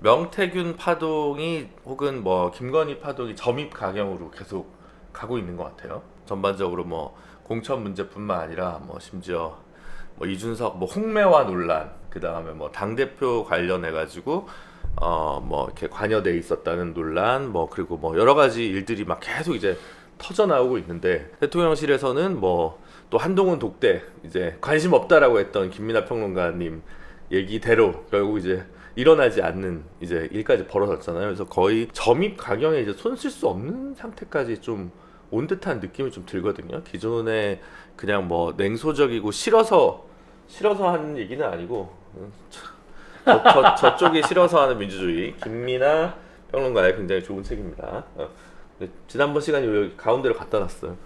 명태균 파동이 혹은 뭐 김건희 파동이 점입 가경으로 계속 가고 있는 것 같아요. 전반적으로 뭐 공천 문제뿐만 아니라 뭐 심지어 뭐 이준석 뭐 홍매화 논란, 그 다음에 뭐 당 대표 관련해 가지고 뭐 이렇게 관여돼 있었다는 논란, 뭐 그리고 뭐 여러 가지 일들이 막 계속 이제 터져 나오고 있는데, 대통령실에서는 뭐 또 한동훈 독대 이제 관심 없다라고 했던 김민하 평론가님 얘기대로 결국 이제 일어나지 않는 이제 일까지 벌어졌잖아요. 그래서 거의 점입 가경에 이제 손 쓸 수 없는 상태까지 좀 온 듯한 느낌이 좀 들거든요. 기존에 그냥 뭐 냉소적이고 싫어서 하는 얘기는 아니고 저쪽이 싫어서 하는 민주주의, 김민하 평론가의 굉장히 좋은 책입니다. 지난번 시간에 여기 가운데로 갖다 놨어요.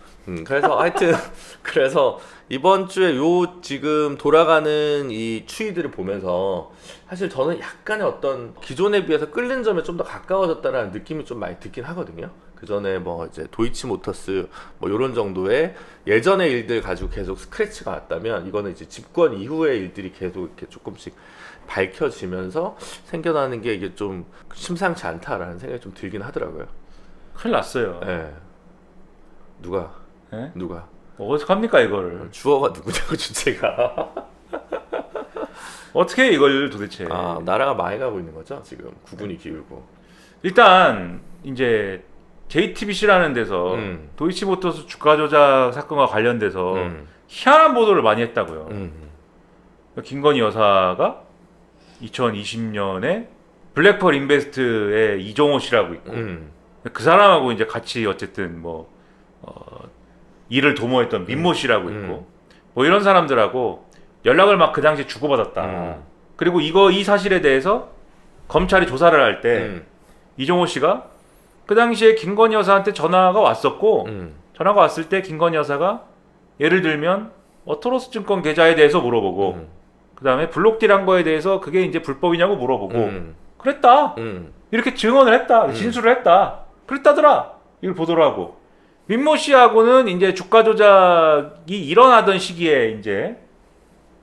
그래서 하여튼 그래서 이번 주에 요 지금 돌아가는 이 추이들을 보면서 사실 저는 약간의 어떤 기존에 비해서 끓는 점에 좀 더 가까워졌다라는 느낌이 좀 많이 들긴 하거든요. 그 전에 뭐 이제 도이치모터스 뭐 요런 정도의 예전의 일들 가지고 계속 스크래치가 왔다면, 이거는 이제 집권 이후의 일들이 계속 이렇게 조금씩 밝혀지면서 생겨나는 게 이게 좀 심상치 않다라는 생각이 좀 들긴 하더라고요. 큰일 났어요. 네. 누가? 네? 누가? 어떡합니까 이걸? 주어가 누구냐고 주체가. 어떻게 이걸 도대체? 나라가 많이 가고 있는 거죠 지금. 구분이 기울고. 일단 이제 JTBC라는 데서 도이치모터스 주가 조작 사건과 관련돼서 희한한 보도를 많이 했다고요. 김건희 여사가 2020년에 블랙펄 인베스트의 이종호 씨라고 있고 그 사람하고 이제 같이 어쨌든 뭐 일을 도모했던 민모 씨라고 있고 뭐 이런 사람들하고 연락을 막 그 당시에 주고받았다. 그리고 이 사실에 대해서 검찰이 조사를 할 때 이종호 씨가 그 당시에 김건희 여사한테 전화가 왔었고 전화가 왔을 때 김건희 여사가 예를 들면 어토로스 증권 계좌에 대해서 물어보고 그 다음에 블록딜한 거에 대해서 그게 이제 불법이냐고 물어보고 그랬다. 이렇게 증언을 했다. 진술을 했다. 그랬다더라. 이걸 보도를 하고, 민모 씨하고는 이제 주가 조작이 일어나던 시기에 이제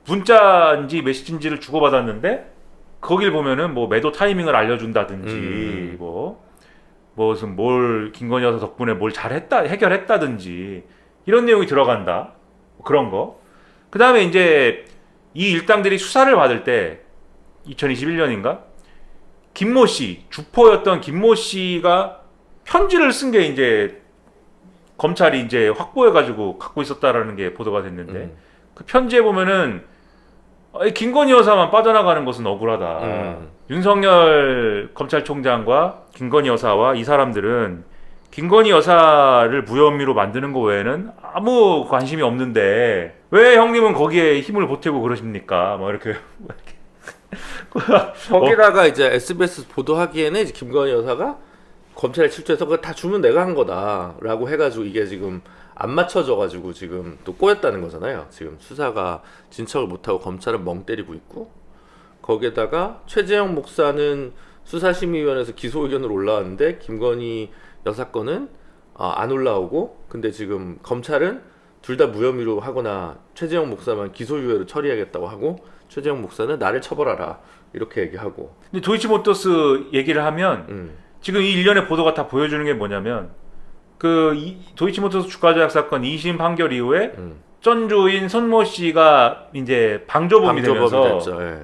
문자인지 메시지인지를 주고받았는데, 거길 보면은 뭐 매도 타이밍을 알려준다든지 무슨 뭘 김건희 여사 덕분에 뭘 잘했다 해결했다든지 이런 내용이 들어간다. 그런 거. 그 다음에 이제 이 일당들이 수사를 받을 때 2021년인가 김모 씨, 주포였던 김모 씨가 편지를 쓴 게 이제 검찰이 이제 확보해가지고 갖고 있었다라는 게 보도가 됐는데 그 편지에 보면은 김건희 여사만 빠져나가는 것은 억울하다. 윤석열 검찰총장과 김건희 여사와 이 사람들은 김건희 여사를 무혐의로 만드는 거 외에는 아무 관심이 없는데 왜 형님은 거기에 힘을 보태고 그러십니까? 뭐 이렇게 거기다가 이제 SBS 보도하기에는 이제 김건희 여사가 검찰에 출두해서 그거 다 주면 내가 한 거다라고 해가지고 이게 지금 안 맞춰져가지고 지금 또 꼬였다는 거잖아요. 지금 수사가 진척을 못하고 검찰은 멍 때리고 있고, 거기에다가 최재형 목사는 수사심의위원회에서 기소 의견으로 올라왔는데 김건희 여사 건은 안 올라오고, 근데 지금 검찰은 둘 다 무혐의로 하거나 최재형 목사만 기소유예로 처리하겠다고 하고, 최재형 목사는 나를 처벌하라 이렇게 얘기하고. 근데 도이치모터스 얘기를 하면 지금 이 일련의 보도가 다 보여주는 게 뭐냐면 도이치모터스 주가 조작 사건 2심 판결 이후에 전주인 손모 씨가 이제 방조범이 되면서 됐죠. 예.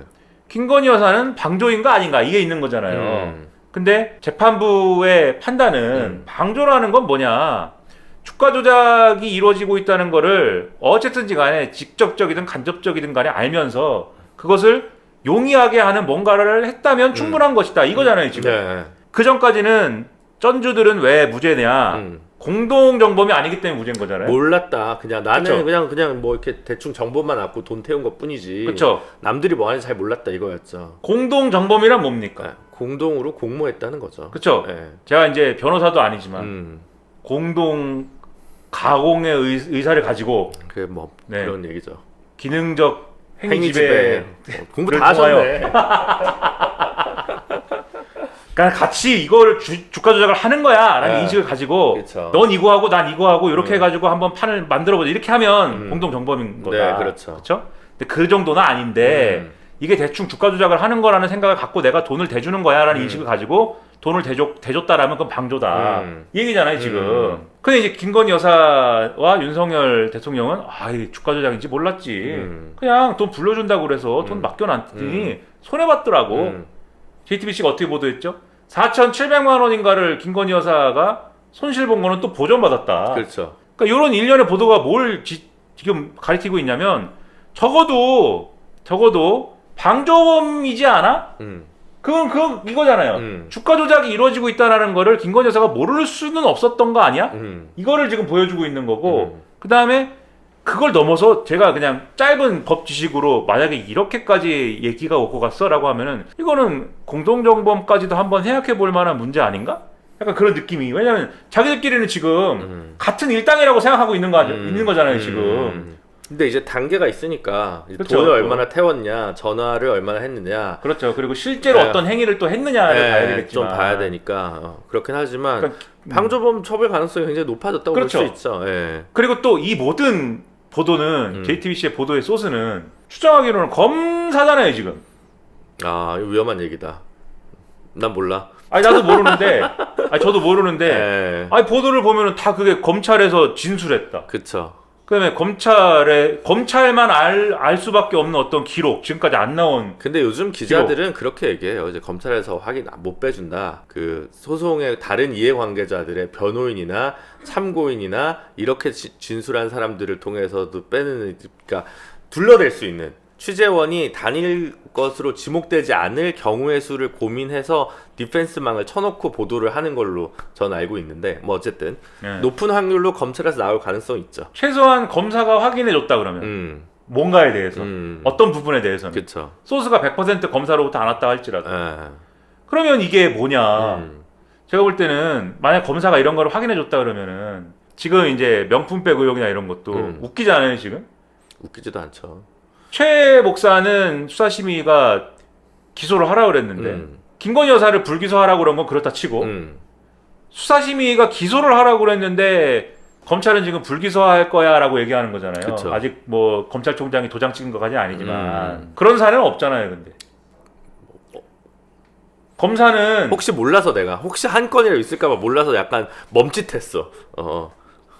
김건희 여사는 방조인가 아닌가 이게 있는 거잖아요. 근데 재판부의 판단은 방조라는 건 뭐냐, 주가 조작이 이루어지고 있다는 거를 어쨌든지 간에 직접적이든 간접적이든 간에 알면서 그것을 용이하게 하는 뭔가를 했다면 충분한 것이다 이거잖아요 지금. 네. 그 전까지는 전주들은 왜 무죄냐, 공동정범이 아니기 때문에 무죄인 거잖아요. 몰랐다. 그냥 나는 그쵸? 그냥 뭐 이렇게 대충 정보만 갖고 돈 태운 것 뿐이지. 그렇죠. 남들이 뭐 하는지 잘 몰랐다 이거였죠. 공동정범이란 뭡니까? 네. 공동으로 공모했다는 거죠. 그렇죠. 네. 제가 이제 변호사도 아니지만 공동 가공의 의사를 가지고 뭐 네. 그런 얘기죠. 기능적 행위지배 공부 다 하셨네. 그러니까 같이 이걸 주가 조작을 하는 거야라는 인식을 가지고 그쵸. 넌 이거 하고 난 이거 하고 이렇게 해가지고 한번 판을 만들어보자 이렇게 하면 공동 정범인 거다. 네, 그렇죠. 그렇죠? 근데 그 정도는 아닌데 이게 대충 주가 조작을 하는 거라는 생각을 갖고 내가 돈을 대주는 거야라는 인식을 가지고 돈을 대줬다라면 그건 방조다. 이 얘기잖아요 지금. 근데 이제 김건희 여사와 윤석열 대통령은 이 주가 조작인지 몰랐지. 그냥 돈 불러준다고 그래서 돈 맡겨놨더니 손해봤더라고. JTBC가 어떻게 보도했죠? 4,700만 원인가를 김건희 여사가 손실 본 거는 또 보전받았다. 그렇죠. 그러니까 이런 일련의 보도가 뭘 지금 가리키고 있냐면 적어도 방조범이지 않아? 그건 이거잖아요. 주가 조작이 이루어지고 있다는 거를 김건희 여사가 모를 수는 없었던 거 아니야? 이거를 지금 보여주고 있는 거고 그 다음에 그걸 넘어서 제가 그냥 짧은 법 지식으로 만약에 이렇게까지 얘기가 오고 갔어 라고 하면은 이거는 공동정범까지도 한번 생각해 볼 만한 문제 아닌가? 약간 그런 느낌이. 왜냐면 자기들끼리는 지금 같은 일당이라고 생각하고 있는 거잖아요 지금. 근데 이제 단계가 있으니까 이제 그렇죠. 돈을 얼마나 태웠냐, 전화를 얼마나 했느냐. 그렇죠. 그리고 실제로 어떤 행위를 또 했느냐를 봐야 되겠지만 좀 봐야 되니까 그렇긴 하지만 그러니까, 방조범 처벌 가능성이 굉장히 높아졌다고 그렇죠. 볼 수 있죠. 예. 그리고 또 이 모든 보도는 JTBC의 보도의 소스는 추정하기로는 검사잖아요 지금. 이거 위험한 얘기다. 난 몰라. 나도 모르는데, 저도 모르는데, 예. 보도를 보면은 다 그게 검찰에서 진술했다. 그쵸. 그다음에 검찰만 알 수밖에 없는 어떤 기록, 지금까지 안 나온. 근데 요즘 기자들은 그렇게 얘기해요. 이제 검찰에서 확인 못 빼준다. 그 소송의 다른 이해관계자들의 변호인이나 참고인이나 이렇게 진술한 사람들을 통해서도 빼는, 그러니까 둘러댈 수 있는. 취재원이 단일 것으로 지목되지 않을 경우의 수를 고민해서 디펜스망을 쳐놓고 보도를 하는 걸로 전 알고 있는데 뭐 어쨌든 높은 확률로 검찰에서 나올 가능성이 있죠. 최소한 검사가 확인해줬다 그러면 뭔가에 대해서 어떤 부분에 대해서는 그쵸. 소스가 100% 검사로부터 안 왔다 할지라도 그러면 이게 뭐냐. 제가 볼 때는 만약 검사가 이런 거를 확인해줬다 그러면은 지금 이제 명품백 의혹이나 이런 것도 웃기잖아요 지금. 웃기지도 않죠. 최 목사는 수사심의가 기소를 하라고 그랬는데 김건희 여사를 불기소하라고 그런 건 그렇다 치고 수사심의가 기소를 하라고 그랬는데 검찰은 지금 불기소할 거야 라고 얘기하는 거잖아요. 그쵸. 아직 뭐 검찰총장이 도장 찍은 것까지는 아니지만 그런 사례는 없잖아요. 근데 검사는 혹시 몰라서 내가 혹시 한 건이라도 있을까봐 몰라서 약간 멈칫했어.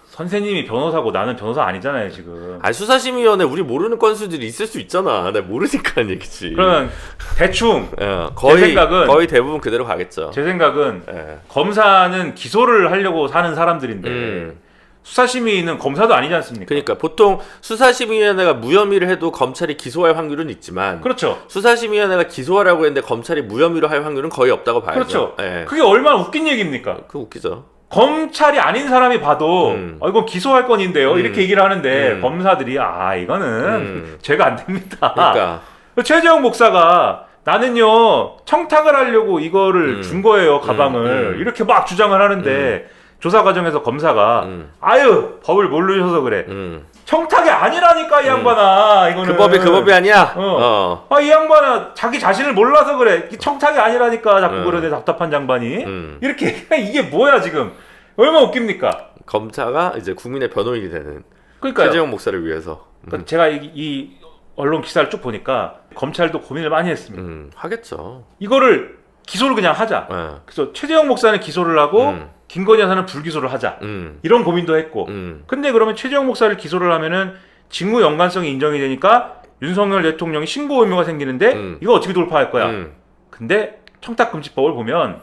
선생님이 변호사고 나는 변호사 아니잖아요 지금. 수사심의위원회 우리 모르는 건수들이 있을 수 있잖아. 내가 모르니까 하는 얘기지. 그러면 대충 거의, 제 생각은 거의 대부분 그대로 가겠죠. 제 생각은 검사는 기소를 하려고 사는 사람들인데 수사심의는 검사도 아니지 않습니까? 그러니까 보통 수사심의위원회가 무혐의를 해도 검찰이 기소할 확률은 있지만 그렇죠. 수사심의위원회가 기소하라고 했는데 검찰이 무혐의로 할 확률은 거의 없다고 봐야죠. 그렇죠. 그게 얼마나 웃긴 얘기입니까? 그거 웃기죠. 검찰이 아닌 사람이 봐도 이건 기소할 건인데요 이렇게 얘기를 하는데 검사들이 이거는 죄가 안 됩니다. 그러니까 최재형 목사가 나는요 청탁을 하려고 이거를 준 거예요 가방을 이렇게 막 주장을 하는데 조사 과정에서 검사가 법을 모르셔서 그래. 청탁이 아니라니까 이 양반아 이거는. 그 법이 아니야. 이 양반아 자기 자신을 몰라서 그래. 청탁이 아니라니까 자꾸 그러네 답답한 장반이. 이렇게 이게 뭐야 지금 얼마나 웃깁니까? 검사가 이제 국민의 변호인이 되는. 그러니까요. 최재형 목사를 위해서. 그러니까 제가 이 언론 기사를 쭉 보니까 검찰도 고민을 많이 했습니다. 하겠죠. 이거를 기소를 그냥 하자. 그래서 최재형 목사는 기소를 하고 김건희 여사는 불기소를 하자. 이런 고민도 했고. 근데 그러면 최재형 목사를 기소를 하면은 직무 연관성이 인정이 되니까 윤석열 대통령이 신고 의무가 생기는데 이거 어떻게 돌파할 거야? 근데 청탁금지법을 보면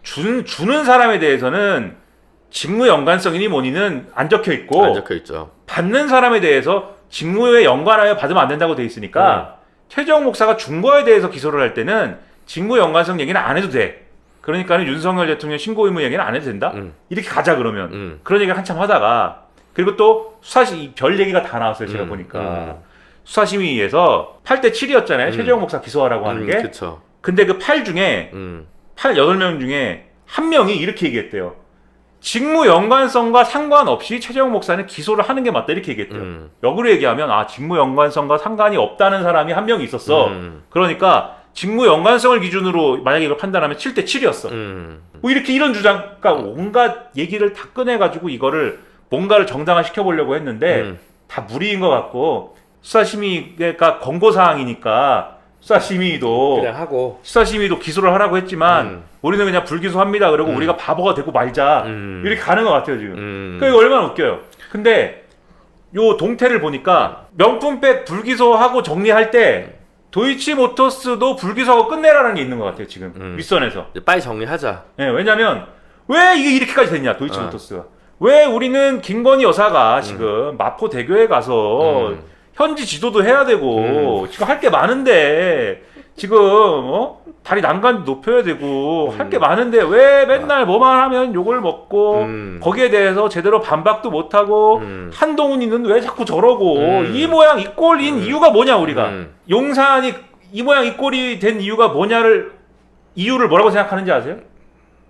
주는 사람에 대해서는 직무 연관성이니 뭐니는 안 적혀 있고 안 적혀 있죠. 받는 사람에 대해서 직무에 연관하여 받으면 안 된다고 돼 있으니까 최재형 목사가 준 거에 대해서 기소를 할 때는 직무 연관성 얘기는 안 해도 돼. 그러니까는 윤석열 대통령 신고 의무 얘기는 안 해도 된다? 이렇게 가자 그러면. 그런 얘기를 한참 하다가 그리고 또 별 얘기가 다 나왔어요. 제가 보니까. 수사심의위에서 8대 7이었잖아요. 최재형 목사 기소하라고 하는 게. 그쵸. 근데 그 8 중에 8명 중에 한 명이 이렇게 얘기했대요. 직무 연관성과 상관없이 최재형 목사는 기소를 하는 게 맞다 이렇게 얘기했대요. 역으로 얘기하면 직무 연관성과 상관이 없다는 사람이 한 명 있었어. 그러니까 직무 연관성을 기준으로 만약에 이걸 판단하면 7대 7이었어. 뭐 이렇게 이런 주장, 그러니까 온갖 얘기를 다 꺼내가지고 이거를 뭔가를 정당화 시켜보려고 했는데 다 무리인 것 같고 수사심의가 권고사항이니까 수사심의도 그냥 하고 수사심의도 기소를 하라고 했지만 우리는 그냥 불기소합니다. 그리고 우리가 바보가 되고 말자 이렇게 가는 것 같아요 지금. 그러니까 이거 얼마나 웃겨요. 근데 요 동태를 보니까 명품백 불기소하고 정리할 때 도이치모터스도 불기소하고 끝내라는 게 있는 것 같아요 지금 윗선에서. 이제 빨리 정리하자. 네, 왜냐면 왜 이게 이렇게까지 됐냐 도이치모터스가. 왜 우리는 김건희 여사가 지금 마포대교에 가서 현지 지도도 해야 되고 지금 할 게 많은데 지금 다리 난간 높여야 되고 할 게 많은데 왜 맨날 뭐만 하면 욕을 먹고 거기에 대해서 제대로 반박도 못하고 한동훈이는 왜 자꾸 저러고 이 모양 이 꼴인 이유가 뭐냐 우리가 용산이 이 모양 이 꼴이 된 이유가 뭐냐를 이유를 뭐라고 생각하는지 아세요?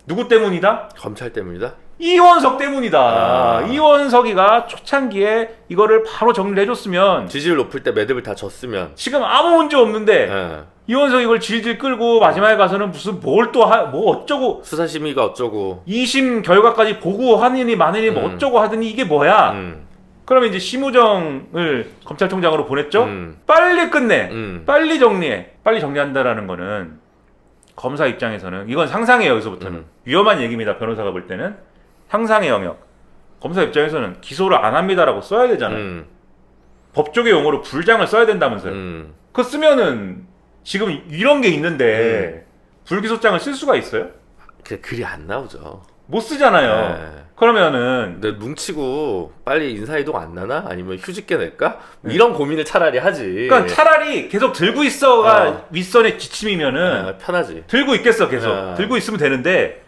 누구 때문이다? 검찰 때문이다. 이원석 때문이다. 이원석이가 초창기에 이거를 바로 정리를 해줬으면 지지율 높을 때 매듭을 다 졌으면 지금 아무 문제 없는데 이원석이 이걸 질질 끌고 마지막에 가서는 무슨 뭘 또 뭐 어쩌고 수사심의가 어쩌고 2심 결과까지 보고 하느니 마느니 뭐 어쩌고 하더니 이게 뭐야. 그러면 이제 심우정을 검찰총장으로 보냈죠. 빨리 끝내. 빨리 정리해. 빨리 정리한다라는 거는 검사 입장에서는 이건 상상이에요. 여기서부터는 위험한 얘기입니다. 변호사가 볼 때는 상상의 영역. 검사 입장에서는 기소를 안 합니다라고 써야 되잖아요. 법조계 용어로 불장을 써야 된다면서요. 그거 쓰면은 지금 이런 게 있는데 불기소장을 쓸 수가 있어요? 글이 안 나오죠. 못 쓰잖아요. 네. 그러면은 근데 뭉치고 빨리 인사이동 안 나나? 아니면 휴직계 낼까? 이런 고민을 차라리 하지. 그러니까 차라리 계속 들고 있어가 윗선의 지침이면은 편하지. 들고 있겠어 계속. 들고 있으면 되는데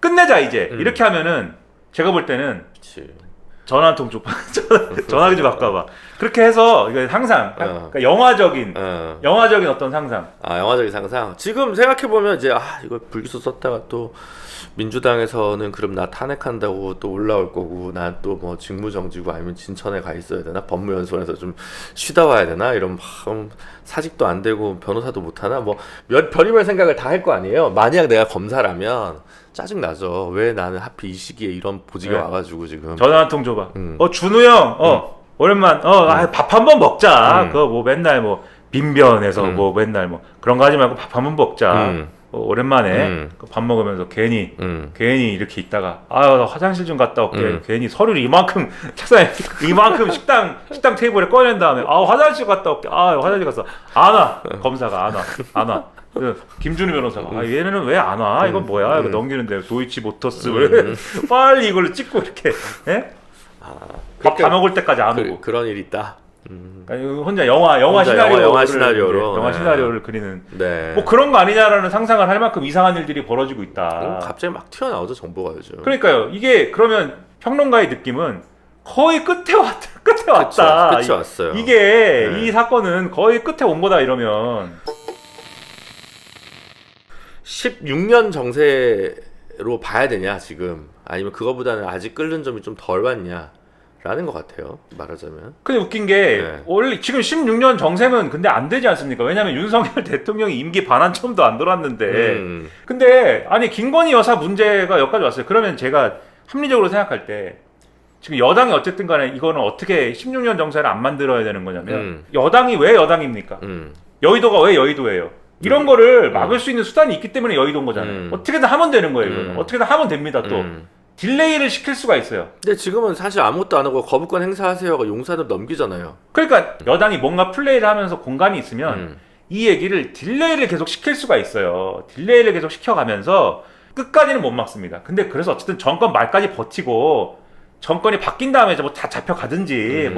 끝내자 이제. 이렇게 하면은 제가 볼 때는 그치. 전화 한 통 좀 전화기 좀 바꿔봐. 그렇게 해서 이거 항상 그러니까 영화적인 어떤 상상. 영화적인 상상. 지금 생각해 보면 이제 이거 불기소 썼다가 또 민주당에서는 그럼 나 탄핵한다고 또 올라올 거고 난 또 뭐 직무정지고 아니면 진천에 가 있어야 되나 법무연수원에서 좀 쉬다 와야 되나 이런 사직도 안 되고 변호사도 못 하나 뭐 별의별 생각을 다 할 거 아니에요. 만약 내가 검사라면 짜증 나죠. 왜 나는 하필 이 시기에 이런 보직에 와가지고 지금. 전화 한 통 줘봐. 준우 형, 오랜만, 밥 한 번 먹자. 그거 뭐 맨날 뭐 빈변에서 뭐 맨날 뭐 그런 거 하지 말고 밥 한 번 먹자. 오랜만에 밥 먹으면서 괜히 이렇게 있다가 나 화장실 좀 갔다 올게. 괜히 서류를 이만큼 책상에 이만큼 식당 테이블에 꺼낸 다음에 화장실 갔다 올게. 화장실 갔어. 안 와. 검사가 안 와. 김준우 변호사가 얘네는 왜 안 와? 이건 뭐야? 이거 넘기는데 도이치모터스 빨리 이걸로 찍고 이렇게 밥 다 먹을 때까지 안 오고 그런 일이 있다. 혼자 영화 시나리오를 그리는 네. 뭐 그런 거 아니냐라는 상상을 할 만큼 이상한 일들이 벌어지고 있다. 갑자기 막 튀어나오죠 정보가 요즘. 그러니까요. 이게 그러면 평론가의 느낌은 거의 끝에 왔다. 끝이 왔어요. 이게 이 사건은 거의 끝에 온 거다 이러면 16년 정세로 봐야 되냐 지금 아니면 그거보다는 아직 끓는 점이 좀 덜 왔냐 라는 것 같아요 말하자면. 근데 웃긴 게 원래 지금 16년 정세면 근데 안 되지 않습니까? 왜냐면 윤석열 대통령이 임기 반환점도 안 돌았는데 근데 아니 김건희 여사 문제가 여기까지 왔어요. 그러면 제가 합리적으로 생각할 때 지금 여당이 어쨌든 간에 이거는 어떻게 16년 정세를 안 만들어야 되는 거냐면 여당이 왜 여당입니까? 여의도가 왜 여의도예요? 이런 거를 막을 수 있는 수단이 있기 때문에 여의도인 거잖아요. 어떻게든 하면 되는 거예요. 이거는. 어떻게든 하면 됩니다. 또 딜레이를 시킬 수가 있어요. 근데 지금은 사실 아무것도 안 하고 거부권 행사하세요가 용산으로 넘기잖아요. 그러니까 여당이 뭔가 플레이를 하면서 공간이 있으면 이 얘기를 딜레이를 계속 시킬 수가 있어요. 딜레이를 계속 시켜가면서 끝까지는 못 막습니다. 근데 그래서 어쨌든 정권 말까지 버티고 정권이 바뀐 다음에 뭐 다 잡혀가든지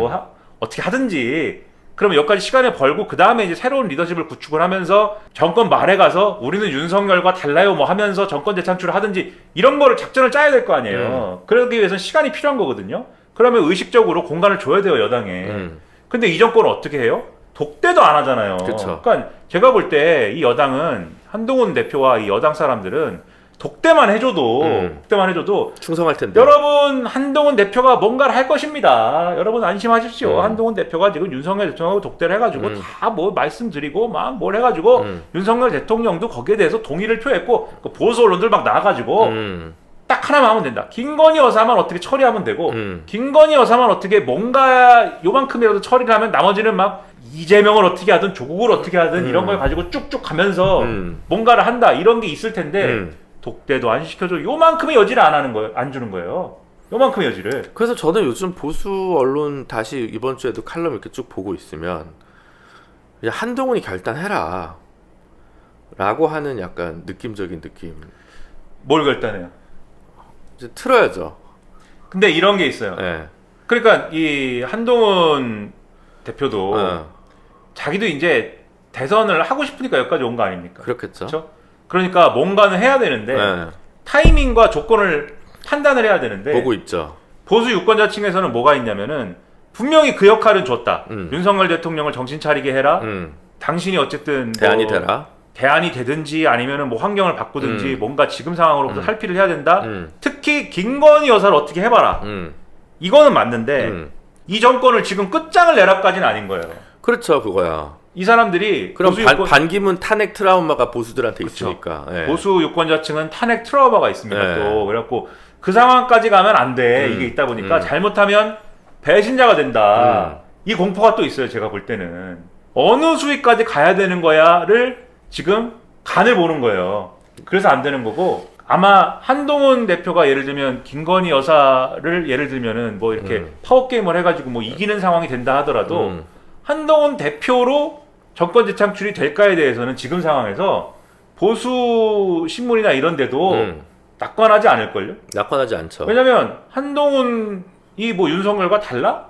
어떻게 하든지 그러면 여기까지 시간을 벌고 그 다음에 이제 새로운 리더십을 구축을 하면서 정권 말에 가서 우리는 윤석열과 달라요 뭐 하면서 정권 재창출을 하든지 이런 거를 작전을 짜야 될 거 아니에요. 그러기 위해서는 시간이 필요한 거거든요. 그러면 의식적으로 공간을 줘야 돼요 여당에. 근데 이 정권은 어떻게 해요? 독대도 안 하잖아요. 그쵸. 그러니까 제가 볼 때 이 여당은 한동훈 대표와 이 여당 사람들은 독대만 해줘도 충성할 텐데. 여러분 한동훈 대표가 뭔가를 할 것입니다. 여러분 안심하십시오. 한동훈 대표가 지금 윤석열 대통령하고 독대를 해가지고 다 뭐 말씀드리고 막 뭘 해가지고 윤석열 대통령도 거기에 대해서 동의를 표했고 그 보수 언론들 막 나와가지고 딱 하나만 하면 된다. 김건희 여사만 어떻게 처리하면 되고 김건희 여사만 어떻게 뭔가 요만큼이라도 처리를 하면 나머지는 막 이재명을 어떻게 하든 조국을 어떻게 하든 이런 걸 가지고 쭉쭉 가면서 뭔가를 한다 이런 게 있을 텐데 독대도 안 시켜줘. 요만큼의 여지를 안 하는 거예요. 안 주는 거예요. 요만큼의 여지를. 그래서 저는 요즘 보수 언론 다시 이번 주에도 칼럼 이렇게 쭉 보고 있으면 야, 한동훈이 결단해라 라고 하는 약간 느낌적인 느낌. 뭘 결단해요? 이제 틀어야죠. 근데 이런 게 있어요. 네. 그러니까 이 한동훈 대표도 자기도 이제 대선을 하고 싶으니까 여기까지 온 거 아닙니까? 그렇겠죠. 그렇죠? 그러니까 뭔가는 해야 되는데 네. 타이밍과 조건을 판단을 해야 되는데 보고 있죠. 보수 유권자층에서는 뭐가 있냐면은 분명히 그 역할은 줬다. 윤석열 대통령을 정신 차리게 해라. 당신이 어쨌든 대안이 되라. 대안이 되든지 아니면은 뭐 환경을 바꾸든지 뭔가 지금 상황으로부터 탈피를 해야 된다. 특히 김건희 여사를 어떻게 해봐라. 이거는 맞는데 이 정권을 지금 끝장을 내라까지는 아닌 거예요. 그렇죠, 그거야. 이 사람들이 그럼 반기문 탄핵 트라우마가 보수들한테 그렇죠. 있으니까. 예. 보수 유권자층은 탄핵 트라우마가 있습니다. 예. 또 그래갖고 그 상황까지 가면 안 돼. 이게 있다 보니까 잘못하면 배신자가 된다. 이 공포가 또 있어요. 제가 볼 때는 어느 수위까지 가야 되는 거야를 지금 간을 보는 거예요. 그래서 안 되는 거고 아마 한동훈 대표가 예를 들면 김건희 여사를 예를 들면은 뭐 이렇게 파워 게임을 해가지고 뭐 이기는 상황이 된다 하더라도 한동훈 대표로 정권 재창출이 될까에 대해서는 지금 상황에서 보수 신문이나 이런 데도 낙관하지 않을걸요? 낙관하지 않죠. 왜냐면 한동훈이 뭐 윤석열과 달라?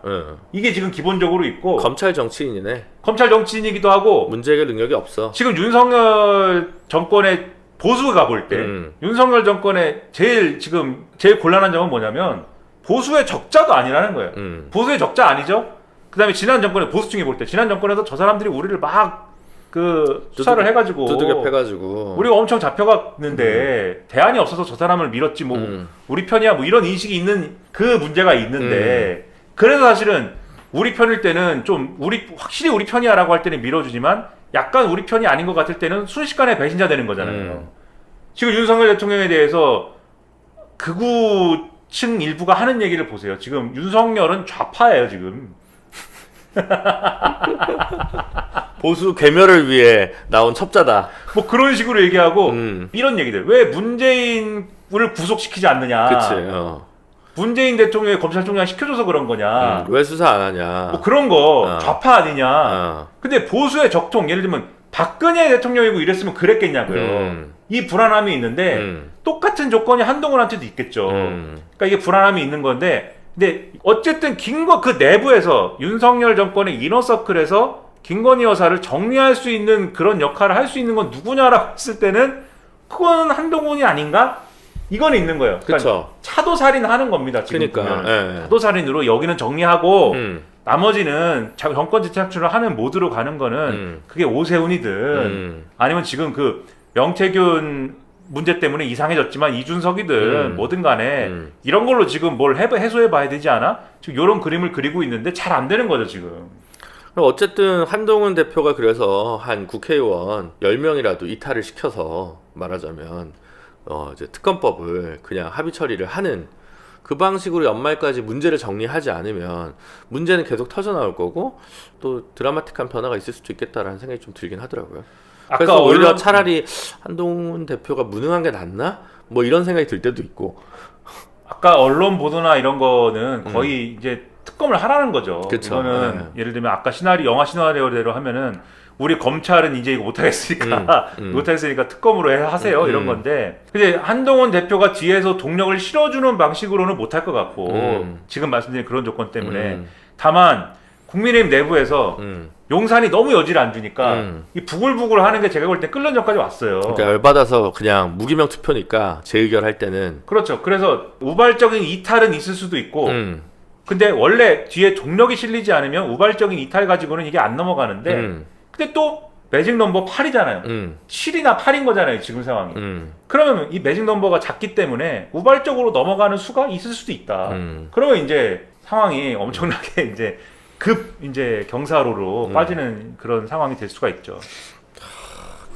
이게 지금 기본적으로 있고 검찰 정치인이네. 검찰 정치인이기도 하고 문제 해결 능력이 없어. 지금 윤석열 정권의 보수가 볼 때 윤석열 정권의 제일 곤란한 점은 뭐냐면 보수의 적자도 아니라는 거예요. 보수의 적자 아니죠? 그 다음에 지난 정권에 보수층이 볼 때 지난 정권에서 저 사람들이 우리를 막 수사를 해가지고 두들겨 패가지고 우리가 엄청 잡혀갔는데 대안이 없어서 저 사람을 밀었지 뭐 우리 편이야 뭐 이런 인식이 있는 그 문제가 있는데 그래서 사실은 우리 편일 때는 좀 확실히 우리 편이야라고 할 때는 밀어주지만 약간 우리 편이 아닌 것 같을 때는 순식간에 배신자 되는 거잖아요. 지금 윤석열 대통령에 대해서 극우층 일부가 하는 얘기를 보세요. 지금 윤석열은 좌파예요 지금. 보수 괴멸을 위해 나온 첩자다. 뭐 그런 식으로 얘기하고 이런 얘기들. 왜 문재인을 구속시키지 않느냐. 그치. 문재인 대통령이 검찰총장 시켜줘서 그런 거냐. 왜 수사 안 하냐. 뭐 그런 거 좌파 아니냐. 근데 보수의 적통 예를 들면 박근혜 대통령이고 이랬으면 그랬겠냐고요. 이 불안함이 있는데 똑같은 조건이 한동훈한테도 있겠죠. 그러니까 이게 불안함이 있는 건데 근데 어쨌든 그 내부에서 윤석열 정권의 이너서클에서 김건희 여사를 정리할 수 있는 그런 역할을 할 수 있는 건 누구냐라고 했을 때는 그건 한동훈이 아닌가? 이건 있는 거예요. 그러니까 그쵸. 차도살인하는 겁니다. 지금 그러니까, 보면 예. 차도살인으로 여기는 정리하고 나머지는 정권 재창출을 하는 모드로 가는 거는 그게 오세훈이든 아니면 지금 그 명태균 문제 때문에 이상해졌지만 이준석이든 뭐든 간에 이런 걸로 지금 뭘 해소해 봐야 되지 않아? 지금 이런 그림을 그리고 있는데 잘 안 되는 거죠 지금. 어쨌든 한동훈 대표가 그래서 한 국회의원 10명이라도 이탈을 시켜서 말하자면 이제 특검법을 그냥 합의 처리를 하는 그 방식으로 연말까지 문제를 정리하지 않으면 문제는 계속 터져 나올 거고 또 드라마틱한 변화가 있을 수도 있겠다라는 생각이 좀 들긴 하더라고요. 그래서 오히려 차라리 한동훈 대표가 무능한 게 낫나? 뭐 이런 생각이 들 때도 있고. 아까 언론 보도나 이런 거는 거의 이제 특검을 하라는 거죠. 그쵸. 이거는 예를 들면 아까 영화 시나리오대로 하면은 우리 검찰은 이제 이거 못하겠으니까 못하겠으니까 특검으로 하세요 이런 건데 근데 한동훈 대표가 뒤에서 동력을 실어주는 방식으로는 못할 것 같고 지금 말씀드린 그런 조건 때문에 다만 국민의힘 내부에서 용산이 너무 여지를 안 주니까 이 부글부글 하는 게 제가 볼 때 끓는 전까지 왔어요. 그러니까 열받아서 그냥 무기명 투표니까 재의결할 때는 그렇죠. 그래서 우발적인 이탈은 있을 수도 있고 근데 원래 뒤에 동력이 실리지 않으면 우발적인 이탈 가지고는 이게 안 넘어가는데 근데 또 매직 넘버 8이잖아요. 7이나 8인 거잖아요. 지금 상황이. 그러면 이 매직 넘버가 작기 때문에 우발적으로 넘어가는 수가 있을 수도 있다. 그러면 이제 상황이 엄청나게 이제 경사로로 빠지는 그런 상황이 될 수가 있죠.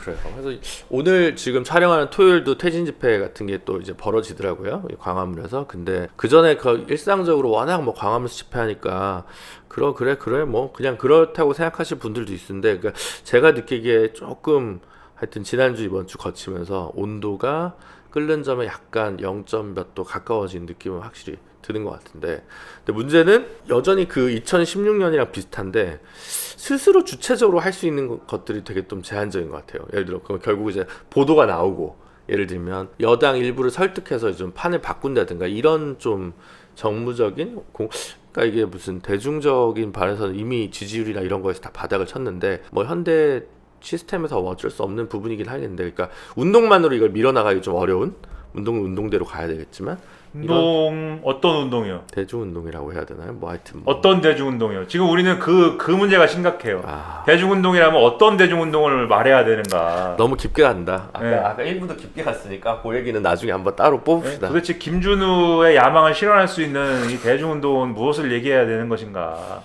그래요. 그래서 오늘 지금 촬영하는 토요일도 퇴진 집회 같은 게 또 이제 벌어지더라고요. 광화문에서. 근데 그 전에 그 일상적으로 워낙 뭐 광화문에서 집회하니까 그래 뭐 그냥 그렇다고 생각하실 분들도 있는데, 그러니까 제가 느끼기에 조금 하여튼 지난주 이번 주 거치면서 온도가 끓는 점에 약간 0점 몇 도 가까워진 느낌은 확실히 드는 것 같은데, 근데 문제는 여전히 그 2016년이랑 비슷한데 스스로 주체적으로 할 수 있는 것들이 되게 좀 제한적인 것 같아요. 예를 들어 그럼 결국 이제 보도가 나오고, 예를 들면 여당 일부를 설득해서 좀 판을 바꾼다든가 이런 좀 정무적인 그러니까 이게 무슨 대중적인 반에서는 이미 지지율이나 이런 거에서 다 바닥을 쳤는데 뭐 현대 시스템에서 어쩔 수 없는 부분이긴 하겠는데, 그러니까 운동만으로 이걸 밀어나가기 좀 어려운, 운동은 운동대로 가야 되겠지만 운동 어떤 운동이요? 대중운동이라고 해야 되나요? 뭐 하여튼 뭐. 어떤 대중운동이요? 지금 우리는 그 문제가 심각해요. 아, 대중운동이라면 어떤 대중운동을 말해야 되는가? 너무 깊게 간다. 네. 아까 1분도 깊게 갔으니까 그 얘기는 나중에 한번 따로 뽑읍시다. 도대체 김준우의 야망을 실현할 수 있는 이 대중운동은 무엇을 얘기해야 되는 것인가?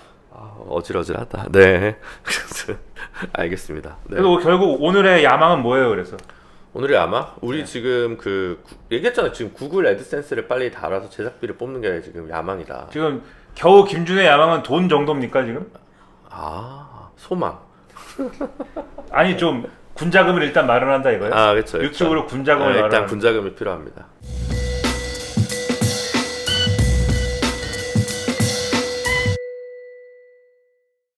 어질어질하다. 네. 알겠습니다. 네. 그래서 결국 오늘의 야망은 뭐예요? 그래서 오늘이 아마 우리 지금 얘기했잖아요. 지금 구글 애드센스를 빨리 달아서 제작비를 뽑는 게 지금 야망이다. 지금 겨우 김준우의 야망은 돈 정도입니까 지금? 소망. 아니 좀 군자금을 일단 마련한다 이거예요? 그렇죠. 유튜브로 군자금을 일단 마련. 군자금이 필요합니다.